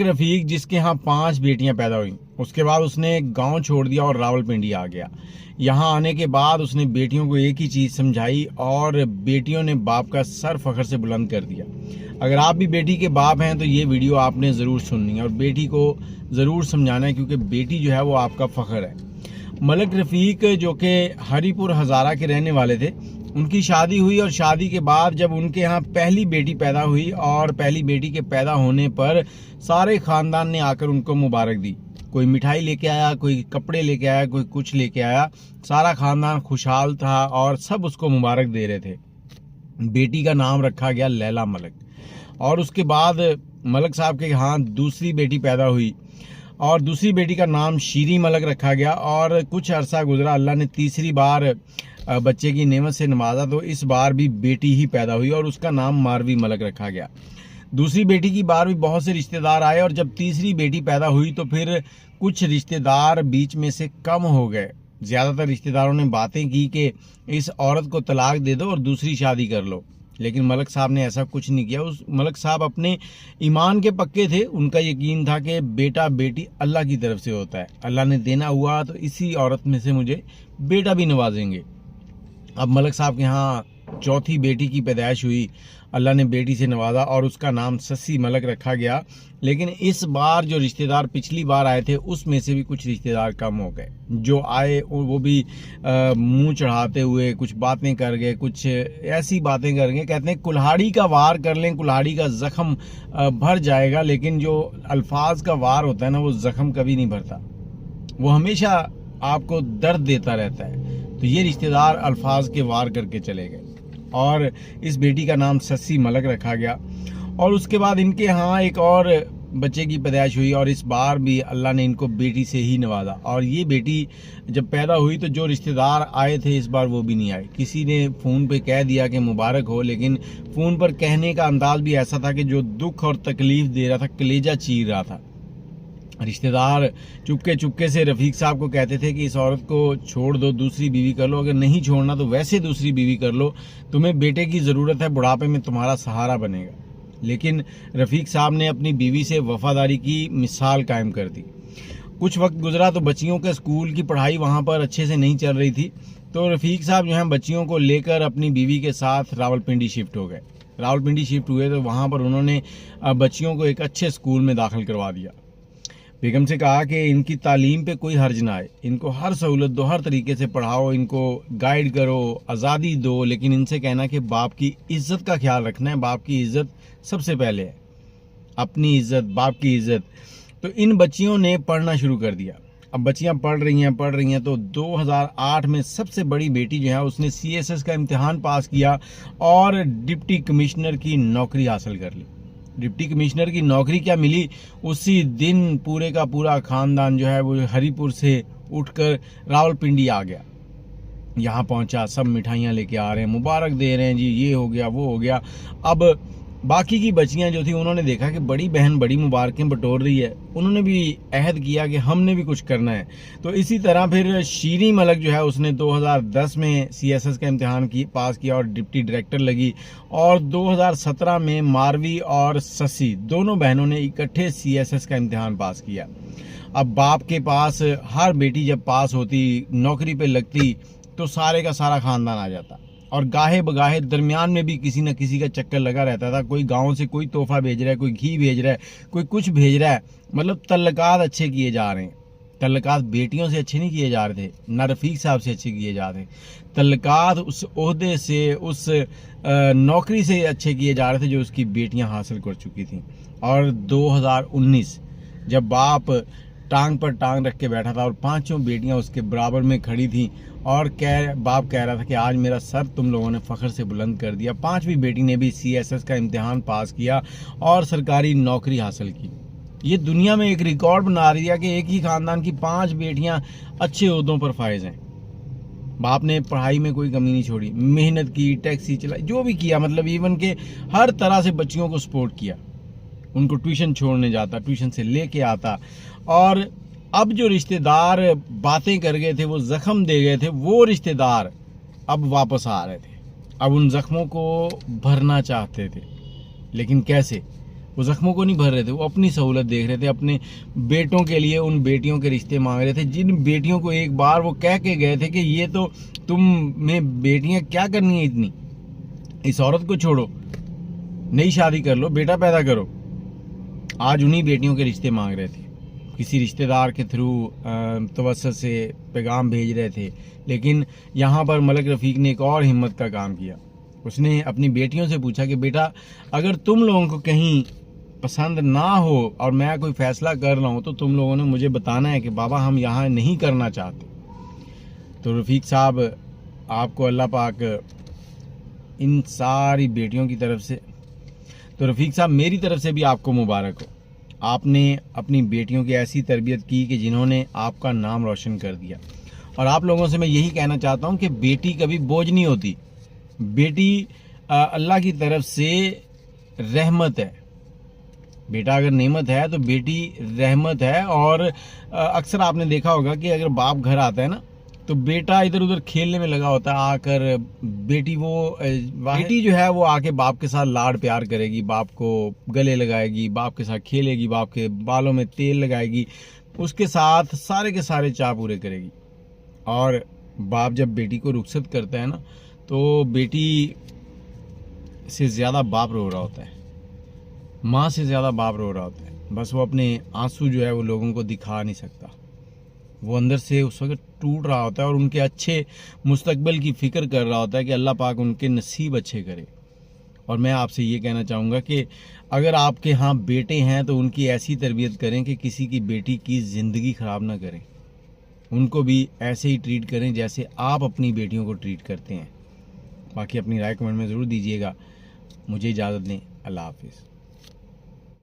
रफीक जिसके यहाँ 5 बेटियां पैदा हुई, उसके बाद उसने गांव छोड़ दिया और रावलपिंडी आ गया। यहाँ आने के बाद उसने बेटियों को एक ही चीज़ समझाई और बेटियों ने बाप का सर फख्र से बुलंद कर दिया। अगर आप भी बेटी के बाप हैं तो ये वीडियो आपने ज़रूर सुननी है और बेटी को ज़रूर समझाना है, क्योंकि बेटी जो है वो आपका फ़ख्र है। मलक रफ़ीक जो कि हरीपुर हज़ारा के रहने वाले थे, उनकी शादी हुई और शादी के बाद जब उनके यहाँ पहली बेटी पैदा हुई और पहली बेटी के पैदा होने पर सारे ख़ानदान ने आकर उनको मुबारक दी। कोई मिठाई लेके आया, कोई कपड़े लेके आया, कोई कुछ लेके आया। सारा ख़ानदान खुशहाल था और सब उसको मुबारक दे रहे थे। बेटी का नाम रखा गया लैला मलक। और उसके बाद मलक साहब के यहाँ दूसरी बेटी पैदा हुई और दूसरी बेटी का नाम शीरी मलक रखा गया। और कुछ अरसा गुजरा, अल्लाह ने तीसरी बार बच्चे की नेमत से नवाजा तो इस बार भी बेटी ही पैदा हुई और उसका नाम मारवी मलक रखा गया। दूसरी बेटी की बार भी बहुत से रिश्तेदार आए और जब तीसरी बेटी पैदा हुई तो फिर कुछ रिश्तेदार बीच में से कम हो गए। ज़्यादातर रिश्तेदारों ने बातें की कि इस औरत को तलाक दे दो और दूसरी शादी कर लो, लेकिन मलक साहब ने ऐसा कुछ नहीं किया। उस मलक साहब अपने ईमान के पक्के थे। उनका यकीन था कि बेटा बेटी अल्लाह की तरफ से होता है, अल्लाह ने देना हुआ तो इसी औरत में से मुझे बेटा भी नवाजेंगे। अब मलक साहब के यहाँ चौथी बेटी की पैदाइश हुई, अल्लाह ने बेटी से नवाजा और उसका नाम सस्सी मलक रखा गया। लेकिन इस बार जो रिश्तेदार पिछली बार आए थे उसमें से भी कुछ रिश्तेदार कम हो गए। जो आए वो भी मुंह चढ़ाते हुए कुछ बातें कर गए, कुछ ऐसी बातें कर गए। कहते हैं कुल्हाड़ी का वार कर लें, कुल्हाड़ी का जख्म भर जाएगा, लेकिन जो अल्फाज का वार होता है ना, वो जख्म कभी नहीं भरता, वो हमेशा आपको दर्द देता रहता है। तो ये रिश्तेदार अल्फाज के वार करके चले गए और इस बेटी का नाम सस्सी मलक रखा गया। और उसके बाद इनके यहाँ एक और बच्चे की पैदाइश हुई और इस बार भी अल्लाह ने इनको बेटी से ही नवाजा। और ये बेटी जब पैदा हुई तो जो रिश्तेदार आए थे इस बार वो भी नहीं आए। किसी ने फ़ोन पे कह दिया कि मुबारक हो, लेकिन फ़ोन पर कहने का अंदाज भी ऐसा था कि जो दुख और तकलीफ़ दे रहा था, कलेजा चीर रहा था। रिश्तेदार चुपके चुपके से रफ़ीक साहब को कहते थे कि इस औरत को छोड़ दो, दूसरी बीवी कर लो, अगर नहीं छोड़ना तो वैसे दूसरी बीवी कर लो, तुम्हें बेटे की ज़रूरत है, बुढ़ापे में तुम्हारा सहारा बनेगा। लेकिन रफ़ीक साहब ने अपनी बीवी से वफादारी की मिसाल कायम कर दी। कुछ वक्त गुजरा तो बच्चियों के स्कूल की पढ़ाई वहाँ पर अच्छे से नहीं चल रही थी, तो रफ़ीक साहब जो हैं बच्चियों को लेकर अपनी बीवी के साथ रावलपिंडी शिफ्ट हो गए। रावलपिंडी शिफ्ट हुए तो वहाँ पर उन्होंने बच्चियों को एक अच्छे स्कूल में दाखिल करवा दिया। बेगम से कहा कि इनकी तालीम पे कोई हर्ज ना आए, इनको हर सहूलत दो, हर तरीके से पढ़ाओ, इनको गाइड करो, आज़ादी दो, लेकिन इनसे कहना कि बाप की इज़्ज़त का ख्याल रखना है, बाप की इज़्ज़त सबसे पहले है, अपनी इज़्ज़त, बाप की इज़्ज़त। तो इन बच्चियों ने पढ़ना शुरू कर दिया। अब बच्चियां पढ़ रही हैं तो 2008 में सबसे बड़ी बेटी जो है उसने CSS का इम्तिहान पास किया और डिप्टी कमिश्नर की नौकरी हासिल कर ली। डिप्टी कमिश्नर की नौकरी क्या मिली, उसी दिन पूरे का पूरा ख़ानदान जो है वो हरीपुर से उठकर रावलपिंडी आ गया। यहाँ पहुँचा, सब मिठाइयाँ लेके आ रहे हैं, मुबारक दे रहे हैं, जी ये हो गया वो हो गया। अब बाकी की बच्चियाँ जो थी उन्होंने देखा कि बड़ी बहन बड़ी मुबारकें बटोर रही है, उन्होंने भी अहद किया कि हमने भी कुछ करना है। तो इसी तरह फिर शीरी मलक जो है उसने 2010 में CSS का इम्तिहान पास किया और डिप्टी डायरेक्टर लगी। और 2017 में मारवी और ससी दोनों बहनों ने इकट्ठे CSS का इम्तिहान पास किया। अब बाप के पास हर बेटी जब पास होती, नौकरी पे लगती, तो सारे का सारा ख़ानदान आ जाता और गाहे बगाहे दरमियान में भी किसी न किसी का चक्कर लगा रहता था। कोई गांव से कोई तोहफा भेज रहा है, कोई घी भेज रहा है, कोई कुछ भेज रहा है। मतलब तल्लकात अच्छे किए जा रहे हैं। तल्लकात बेटियों से अच्छे नहीं किए जा रहे थे, ना रफ़ीक साहब से अच्छे किए जा रहे। तल्लकात उस ओहदे से, उस नौकरी से अच्छे किए जा रहे थे जो उसकी बेटियां हासिल कर चुकी थी। और 2019 जब बाप टांग पर टांग रख के बैठा था और पांचों बेटियां उसके बराबर में खड़ी थी और बाप कह रहा था कि आज मेरा सर तुम लोगों ने फ़ख्र से बुलंद कर दिया। पांचवी बेटी ने भी CSS का इम्तिहान पास किया और सरकारी नौकरी हासिल की। ये दुनिया में एक रिकॉर्ड बना रही है कि एक ही ख़ानदान की 5 बेटियां अच्छे ओहदों पर फायज हैं। बाप ने पढ़ाई में कोई कमी नहीं छोड़ी, मेहनत की, टैक्सी चलाई, जो भी किया, मतलब इवन के हर तरह से बच्चियों को सपोर्ट किया। उनको ट्यूशन छोड़ने जाता, ट्यूशन से लेके आता। और अब जो रिश्तेदार बातें कर गए थे, वो जख्म दे गए थे, वो रिश्तेदार अब वापस आ रहे थे। अब उन जख्मों को भरना चाहते थे, लेकिन कैसे? वो जख्मों को नहीं भर रहे थे, वो अपनी सहूलत देख रहे थे, अपने बेटों के लिए उन बेटियों के रिश्ते मांग रहे थे, जिन बेटियों को एक बार वो कह के गए थे कि ये तो तुम में बेटियां क्या करनी है इतनी, इस औरत को छोड़ो, नई शादी कर लो, बेटा पैदा करो। आज उन्हीं बेटियों के रिश्ते मांग रहे थे, किसी रिश्तेदार के थ्रू तवस्सुत से पैगाम भेज रहे थे। लेकिन यहाँ पर मलक रफ़ीक ने एक और हिम्मत का काम किया। उसने अपनी बेटियों से पूछा कि बेटा, अगर तुम लोगों को कहीं पसंद ना हो और मैं कोई फ़ैसला कर रहा हूँ तो तुम लोगों ने मुझे बताना है कि बाबा हम यहाँ नहीं करना चाहते। तो रफ़ीक साहब, आपको अल्लाह पाक इन सारी बेटियों की तरफ से, तो रफ़ीक साहब मेरी तरफ से भी आपको मुबारक हो। आपने अपनी बेटियों की ऐसी तरबियत की कि जिन्होंने आपका नाम रोशन कर दिया। और आप लोगों से मैं यही कहना चाहता हूँ कि बेटी कभी बोझ नहीं होती, बेटी अल्लाह की तरफ से रहमत है। बेटा अगर नेमत है तो बेटी रहमत है। और अक्सर आपने देखा होगा कि अगर बाप घर आता है ना तो बेटा इधर उधर खेलने में लगा होता है, आकर बेटी जो है वो आके बाप के साथ लाड प्यार करेगी, बाप को गले लगाएगी, बाप के साथ खेलेगी, बाप के बालों में तेल लगाएगी, उसके साथ सारे के सारे चाव पूरे करेगी। और बाप जब बेटी को रुखसत करता है ना तो बेटी से ज़्यादा बाप रो रहा होता है, माँ से ज़्यादा बाप रो रहा होता है। बस वो अपने आंसू जो है वो लोगों को दिखा नहीं सकता, वो अंदर से उस वक्त टूट रहा होता है और उनके अच्छे मुस्तकबिल की फ़िक्र कर रहा होता है कि अल्लाह पाक उनके नसीब अच्छे करे। और मैं आपसे ये कहना चाहूँगा कि अगर आपके यहाँ बेटे हैं तो उनकी ऐसी तरबियत करें कि किसी की बेटी की ज़िंदगी ख़राब ना करें, उनको भी ऐसे ही ट्रीट करें जैसे आप अपनी बेटियों को ट्रीट करते हैं। बाकी अपनी राय कमेंट में ज़रूर दीजिएगा। मुझे इजाज़त दें, अल्लाह हाफिज़।